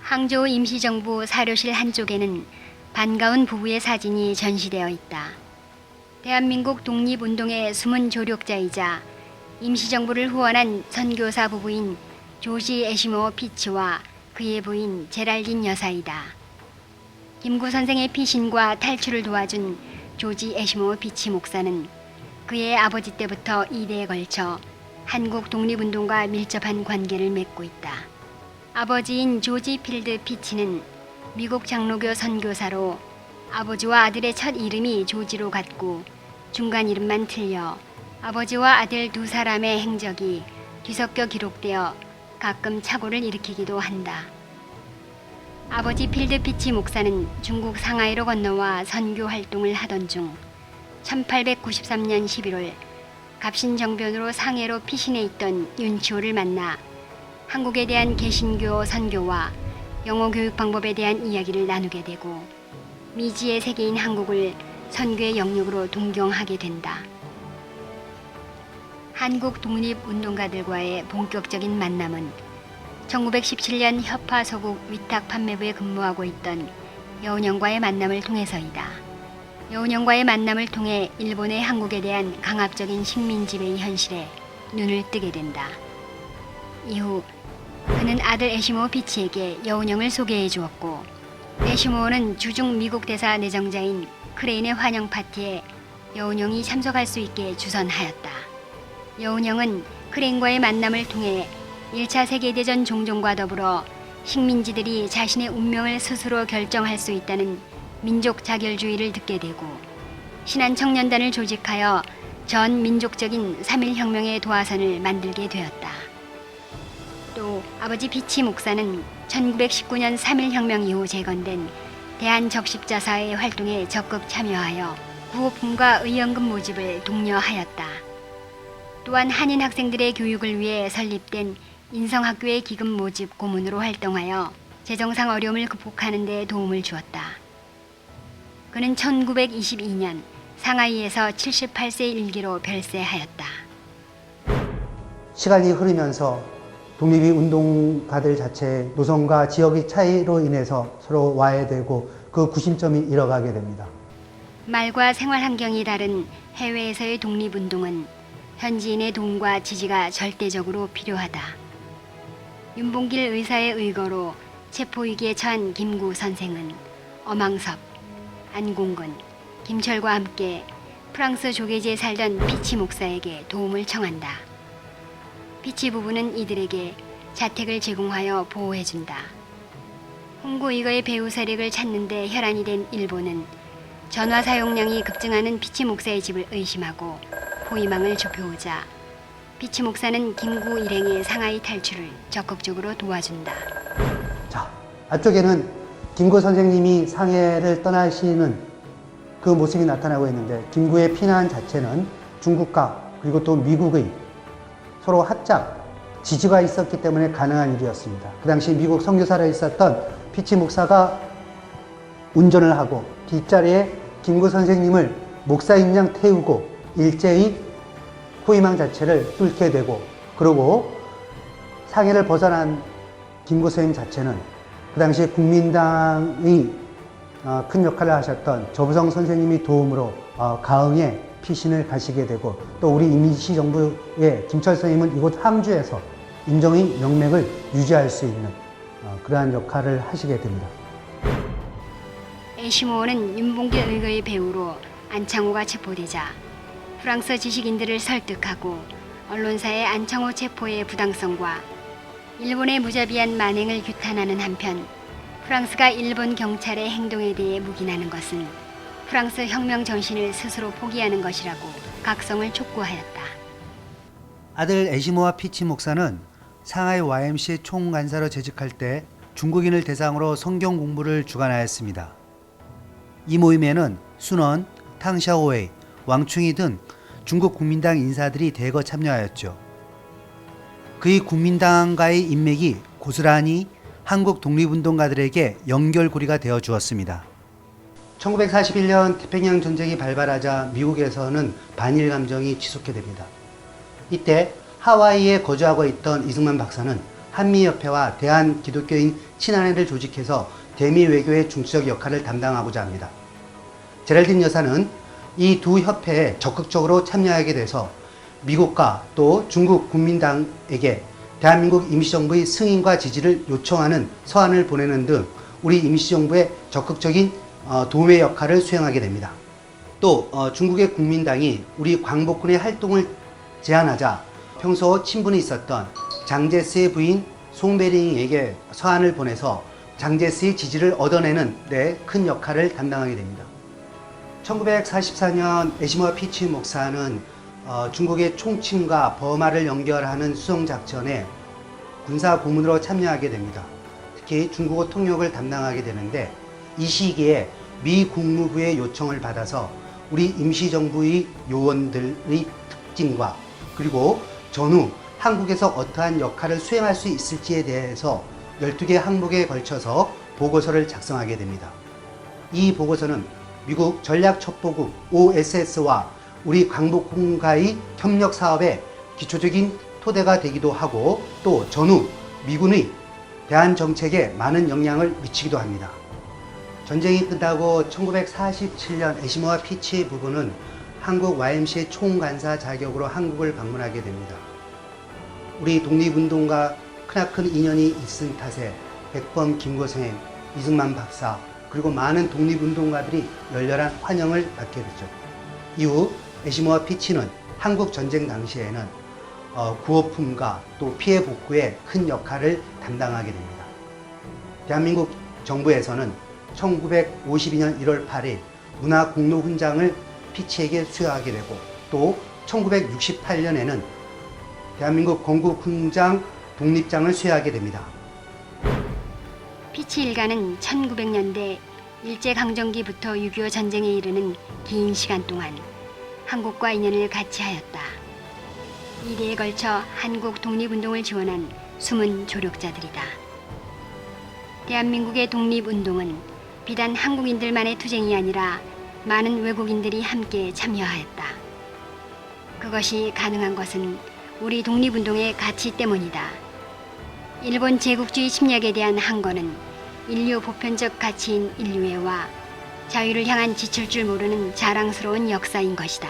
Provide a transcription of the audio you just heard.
항저우 임시정부 사료실 한쪽에는 반가운 부부의 사진이 전시되어 있다. 대한민국 독립운동의 숨은 조력자이자 임시정부를 후원한 선교사 부부인 조지 애시모어 피치와 그의 부인 제랄딘 여사이다. 김구 선생의 피신과 탈출을 도와준 조지 애시모어 피치 목사는 그의 아버지 때부터 2대에 걸쳐 한국 독립운동과 밀접한 관계를 맺고 있다. 아버지인 조지 필드 피치는 미국 장로교 선교사로 아버지와 아들의 첫 이름이 조지로 같고 중간 이름만 틀려 아버지와 아들 두 사람의 행적이 뒤섞여 기록되어 가끔 착오를 일으키기도 한다. 아버지 필드 피치 목사는 중국 상하이로 건너와 선교 활동을 하던 중 1893년 11월 갑신정변으로 상해로 피신해 있던 윤치호를 만나 한국에 대한 개신교 선교와 영어 교육 방법에 대한 이야기를 나누게 되고 미지의 세계인 한국을 선교의 영역으로 동경하게 된다. 한국 독립운동가들과의 본격적인 만남은 1917년 협화소국 위탁 판매부에 근무하고 있던 여운형과의 만남을 통해서이다. 여운형과의 만남을 통해 일본의 한국에 대한 강압적인 식민지배의 현실에 눈을 뜨게 된다. 이후 그는 아들 애시모어 피치에게 여운형을 소개해 주었고 애시모어는 주중 미국 대사 내정자인 크레인의 환영 파티에 여운형이 참석할 수 있게 주선하였다. 여운형은 크레인과의 만남을 통해 1차 세계대전 종종과 더불어 식민지들이 자신의 운명을 스스로 결정할 수 있다는 민족 자결주의를 듣게 되고 신한청년단을 조직하여 전 민족적인 3.1혁명의 도화선을 만들게 되었다. 또 아버지 피치 목사는 1919년 3.1혁명 이후 재건된 대한적십자사의 활동에 적극 참여하여 구호품과 의연금 모집을 독려하였다. 또한 한인 학생들의 교육을 위해 설립된 인성학교의 기금 모집 고문으로 활동하여 재정상 어려움을 극복하는 데 도움을 주었다. 그는 1922년 상하이에서 78세 일기로 별세하였다. 시간이 흐르면서 독립이 운동가들 자체의 노선과 지역의 차이로 인해서 서로 와해되고 그 구심점이 잃어가게 됩니다. 말과 생활 환경이 다른 해외에서의 독립운동은 현지인의 도움과 지지가 절대적으로 필요하다. 윤봉길 의사의 의거로 체포위기에 처한 김구 선생은 엄황섭, 안공근, 김철과 함께 프랑스 조계지에 살던 피치 목사에게 도움을 청한다. 피치 부부는 이들에게 자택을 제공하여 보호해준다. 홍구 의거의 배후 세력을 찾는 데 혈안이 된 일본은 전화 사용량이 급증하는 피치 목사의 집을 의심하고 포위망을 좁혀오자 피치 목사는 김구 일행의 상하이 탈출을 적극적으로 도와준다. 자, 앞쪽에는 김구 선생님이 상해를 떠나시는 그 모습이 나타나고 있는데 김구의 피난 자체는 중국과 그리고 또 미국의 서로 합작, 지지가 있었기 때문에 가능한 일이었습니다. 그 당시 미국 선교사로 있었던 피치 목사가 운전을 하고 뒷자리에 김구 선생님을 목사인양 태우고 일제히 포위망 자체를 뚫게 되고 그리고 상해를 벗어난 김구 선생님 자체는 그 당시 국민당의 큰 역할을 하셨던 조부성 선생님이 도움으로 가흥에 피신을 가시게 되고 또 우리 임시정부의 김철 선생님은 이곳 함주에서 인정의 명맥을 유지할 수 있는 그러한 역할을 하시게 됩니다. 애시모어는 윤봉길 의거의 배우로 안창호가 체포되자 프랑스 지식인들을 설득하고 언론사의 안창호 체포의 부당성과 일본의 무자비한 만행을 규탄하는 한편 프랑스가 일본 경찰의 행동에 대해 묵인하는 것은 프랑스 혁명 정신을 스스로 포기하는 것이라고 각성을 촉구하였다. 아들 애시모아 피치 목사는 상하이 YMCA 총간사로 재직할 때 중국인을 대상으로 성경 공부를 주관하였습니다. 이 모임에는 순원, 탕샤오웨이, 왕충이 등 중국 국민당 인사들이 대거 참여하였죠. 그의 국민당과의 인맥이 고스란히 한국 독립운동가들에게 연결고리가 되어 주었습니다. 1941년 태평양 전쟁이 발발하자 미국에서는 반일 감정이 치솟게 됩니다. 이때 하와이에 거주하고 있던 이승만 박사는 한미협회와 대한기독교인 친한회를 조직해서 대미 외교의 중추적 역할을 담당하고자 합니다. 제랄딘 여사는 이 두 협회에 적극적으로 참여하게 돼서 미국과 또 중국 국민당에게 대한민국 임시정부의 승인과 지지를 요청하는 서한을 보내는 등 우리 임시정부의 적극적인 도움의 역할을 수행하게 됩니다. 또 중국의 국민당이 우리 광복군의 활동을 제안하자 평소 친분이 있었던 장제스의 부인 송베링에게 서한을 보내서 장제스의 지지를 얻어내는 데 큰 역할을 담당하게 됩니다. 1944년 에시모아 피치 목사는 중국의 총침과 버마를 연결하는 수송작전에 군사 고문으로 참여하게 됩니다. 특히 중국어 통역을 담당하게 되는데 이 시기에 미 국무부의 요청을 받아서 우리 임시정부의 요원들의 특징과 그리고 전후 한국에서 어떠한 역할을 수행할 수 있을지에 대해서 12개 항목에 걸쳐서 보고서를 작성하게 됩니다. 이 보고서는 미국 전략첩보국 OSS와 우리 광복군과의 협력 사업의 기초적인 토대가 되기도 하고 또 전후 미군의 대한 정책에 많은 영향을 미치기도 합니다. 전쟁이 끝나고 1947년 에시모아 피치 부부는 한국 YMCA 총간사 자격으로 한국을 방문하게 됩니다. 우리 독립운동가 크나큰 인연이 있은 탓에 백범 김고생, 이승만 박사 그리고 많은 독립운동가들이 열렬한 환영을 받게 되죠. 이후 에시모아 피치는 한국 전쟁 당시에는 구호품과 또 피해 복구에 큰 역할을 담당하게 됩니다. 대한민국 정부에서는 1952년 1월 8일 문화공로훈장을 피치에게 수여하게 되고 또 1968년에는 대한민국 건국훈장 독립장을 수여하게 됩니다. 피치 일가는 1900년대 일제강점기부터 6.25 전쟁에 이르는 긴 시간 동안 한국과 인연을 같이 하였다. 이래에 걸쳐 한국 독립운동을 지원한 숨은 조력자들이다. 대한민국의 독립운동은 비단 한국인들만의 투쟁이 아니라 많은 외국인들이 함께 참여하였다. 그것이 가능한 것은 우리 독립운동의 가치 때문이다. 일본 제국주의 침략에 대한 항거는 인류 보편적 가치인 인류애와 자유를 향한 지칠 줄 모르는 자랑스러운 역사인 것이다.